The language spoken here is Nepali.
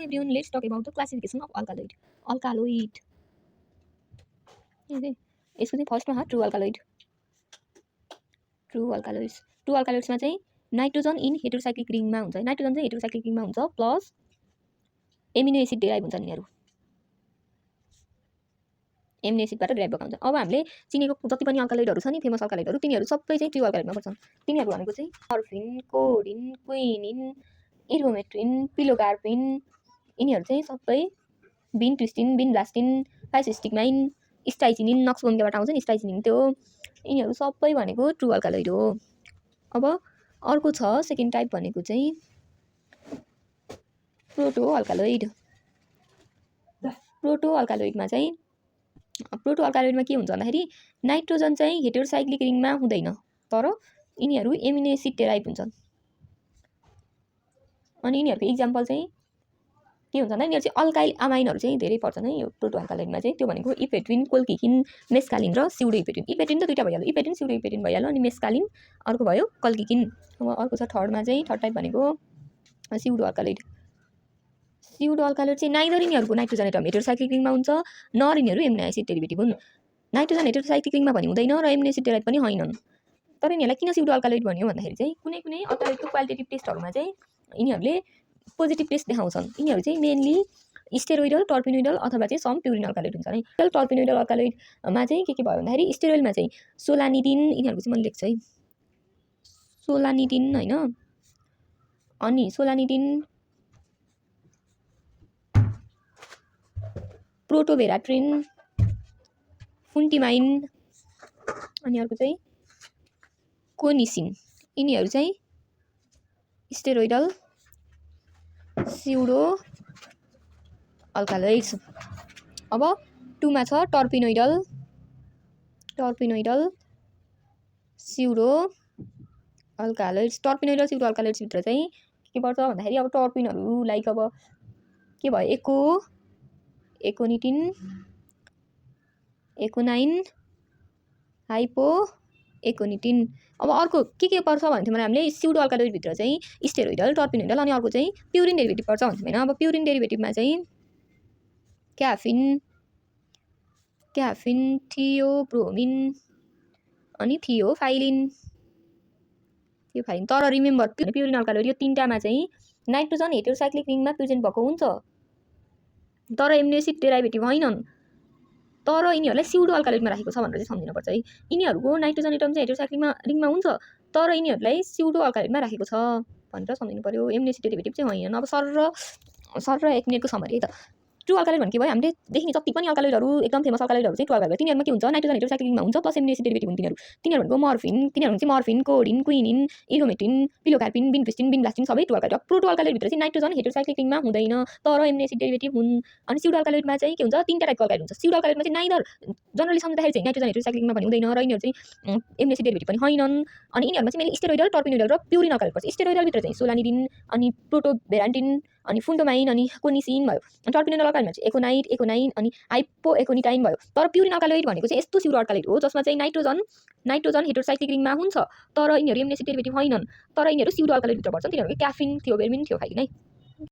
Everyone, let's talk about the classification of alkaloid. Alkaloid. यसको चाहिँ फर्स्टमा ट्रु अल्कालोइड. ट्रु अल्कालोइड्समा चाहिँ नाइट्रोजन इन हेटेरोसाइक्लिक रिङमा हुन्छ. नाइट्रोजन चाहिँ हेटेरोसाइक्लिक रिङमा हुन्छ प्लस एमिनो एसिड डेराइभ हुन्छ यिनीहरू. एमिनो एसिडबाट डेराइभ भएको हुन्छ. अब हामीले चिनेको जति पनि अल्कालोइडहरू छ नि फेमस अल्कालोइडहरू तिनीहरू सबै चाहिँ ट्रु अल्कालोइडमा पर्छन्. तिनीहरू भनेको चाहिँ मर्फिन, कोडिन, क्विनिन, इरोमेट्रिन, पिलोकार्पिन यिनीहरू चाहिँ सबै बिनट्विस्टिन, बिनब्लास्टिन, फाइसोस्टिग्माइन, स्टाइचिनिन नक्सभोमिकाबाट आउँछ नि स्टाइचिनिन त्यो यिनीहरू सबै भनेको ट्रु अल्कालोइड हो. अब अर्को छ सेकेन्ड टाइप भनेको चाहिँ प्रोटो अल्कालोइड. प्रोटो अल्कालोइडमा के हुन्छ भन्दाखेरि नाइट्रोजन चाहिँ हेटेरोसाइक्लिक रिङमा हुँदैन तर यिनीहरू एमिनो एसिड डेराइभ हुन्छन्. अनि यिनीहरूको इक्जाम्पल चाहिँ के हुन्छ भन्दा यिनीहरू चाहिँ अल्काइल अमाइनहरू चाहिँ धेरै पर्छन् है यो प्रोटो अल्कालोइडमा चाहिँ. त्यो भनेको इपेट्रिन, कोल्किकिन, मेस्कालिन र स्युडो इपेट्रिन. इपेट्रिन त दुईटा भइहाल्यो, इपेट्रिन स्युडो इपेट्रिन भइहाल्यो. अनि मेस्कालिन अर्को भयो कल्किकिन. अब अर्को छ थर्डमा चाहिँ थर्ड टाइप भनेको स्युडो अल्कालोइड. स्युडो अल्कालोइड चाहिँ नाइदर यिनीहरूको नाइट्रोजन एटम हेटेरोसाइक्लिक रिङमा हुन्छ नर यिनीहरू एमिनो एसिड डेरिभेटिभ हुन्. नाइट्रोजन हेटेरोसाइक्लिक रिङमा पनि हुँदैन र एमिनो एसिड डेराइभ पनि होइनन्. तर यिनीहरूलाई किन स्युडो अल्कालोइड भन्यो भन्दाखेरि चाहिँ कुनै कुनै अल्कालोइडको क्वालिटेटिभ टेस्टहरूमा चाहिँ यिनीहरूले पोजिटिभ टेस्ट देखाउँछन्. यिनीहरू चाहिँ मेनली स्टेरोइडल, टर्पिनोइडल अथवा चाहिँ सम प्युरिन अल्कालोइड हुन्छ है. टर्पिनोइडल अल्कालोइडमा चाहिँ के भयो भन्दाखेरि स्टेरोइडमा चाहिँ सोलानिडिन यिनीहरूको चाहिँ मैले लेख्छु है सोलानिडिन हैन. अनि सोलानिडिन, प्रोटोभेराट्रिन, फुन्टिमाइन अनि अर्को चाहिँ कोनिसिन यिनीहरू चाहिँ स्टेरोइडल स्युडो अल्कालोइड्स. अब 2 मा छ टर्पिनोइडल स्युडो अल्कालोइड्स. टर्पिनोइडल स्युडो अल्कालोइड्स भित्र चाहिँ के पर्छ भन्दाखेरि अब टर्पिनहरू लाइक अब के भयो एकोनिटिन, एकोनाइन, हाइपो एकोनिटिन. अब अर्को के पर्छ भन्थ्यौँ भने हामीले स्युडो अल्कालोइड भित्र चाहिँ स्टेरोइडल, टर्पिनोइडल अनि अर्को चाहिँ प्युरिन डेरिभेटिभ पर्छ भन्थ्यौँ हैन. अब प्युरिन डेरिभेटिभमा चाहिँ क्याफिन, थियोब्रोमिन अनि थियोफाइलिन. तर रिमेम्बर प्युरिन अल्कालोइड यो तीनटामा चाहिँ नाइट्रोजन हेटेरोसाइक्लिक रिङमा प्रेजेन्ट भएको हुन्छ तर एमिनो एसिड डेराइभेटिभ होइनन्. तर यिनीहरूलाई स्युडो अल्कालोइडमा राखेको छ भनेर चाहिँ सम्झिनुपर्छ है. यिनीहरूको नाइट्रोजन एटम चाहिँ हेटेरोसाइक्लिक रिङमा हुन्छ तर यिनीहरूलाई स्युडो अल्कालोइडमा राखेको छ भनेर सम्झिनु पर्यो. एमिनो एसिड डेरिभेटिभ चाहिँ होइन. अब सर र 1 मिनेटको समरी है त. ट्रु अल्कालोइड भनेको भयो हामीले देखिने जति पनि अल्कालोइडहरू एकदम फेमस अल्कालोइडहरू चाहिँ ट्रु अल्कालोइड. तिनीहरूमा के हुन्छ नाइट्रोजन हेटेरोसाइक्लिक रिङमा हुन्छ प्लस एमिनो एसिड डेरिभेटिभ हुन्छ. तिनीहरू भनेको मर्फिन, कोडिन, क्विनिन, इरोमेट्रिन, पिलोकार्पिन, बिनट्विस्टिन, बिनब्लास्टिन सबै ट्रु अल्कालोइड. प्रोटो अल्कालोइड भित्र चाहिँ नाइट्रोजन हेटेरोसाइक्लिक रिङमा हुँदैन तर एमिनो एसिड डेरिभेटिभ हुन्. अनि स्युडो अल्कालोइडमा चाहिँ के हुन्छ तीनटा टाइपको अल्कालोइड हुन्छ. स्युडो अल्कालोइडमा चाहिँ नाइदर जनरली सम्झिँदाखेरि चाहिँ नाइट्रोजन हेटेरोसाइक्लिक रिङमा पनि हुँदैन र यिनीहरू चाहिँ एमिनो एसिड डेरिभेटिभ पनि होइनन्. अनि यिनीहरूमा चाहिँ मेनली स्टेरोइडल, टर्पिनोइडल र प्युरिन अल्कालोइड पर्छ. स्टेरोइडल भित्र चाहिँ सोलानिडिन अनि प्रोटोभेरान्टिन अनि फुन्टोमाइन अनि कोनिसिन भयो. टर्पिनोइडल अल्कालोइडमा चाहिँ एकोनाइन अनि हाइपो एकोनिटाइन भयो. तर प्युरिन अल्कालोइड भनेको चाहिँ यस्तो स्युडो अल्कालोइड हो जसमा चाहिँ नाइट्रोजन हेटेरोसाइक्लिक रिङमा हुन्छ तर यिनीहरू एमिनो एसिड डेरिभेटिभ होइनन् तर यिनीहरू स्युडो अल्कालोइड भित्र पर्छन्. तिनीहरू क्याफिन, थियोब्रोमिन, थियोफाइलिन है.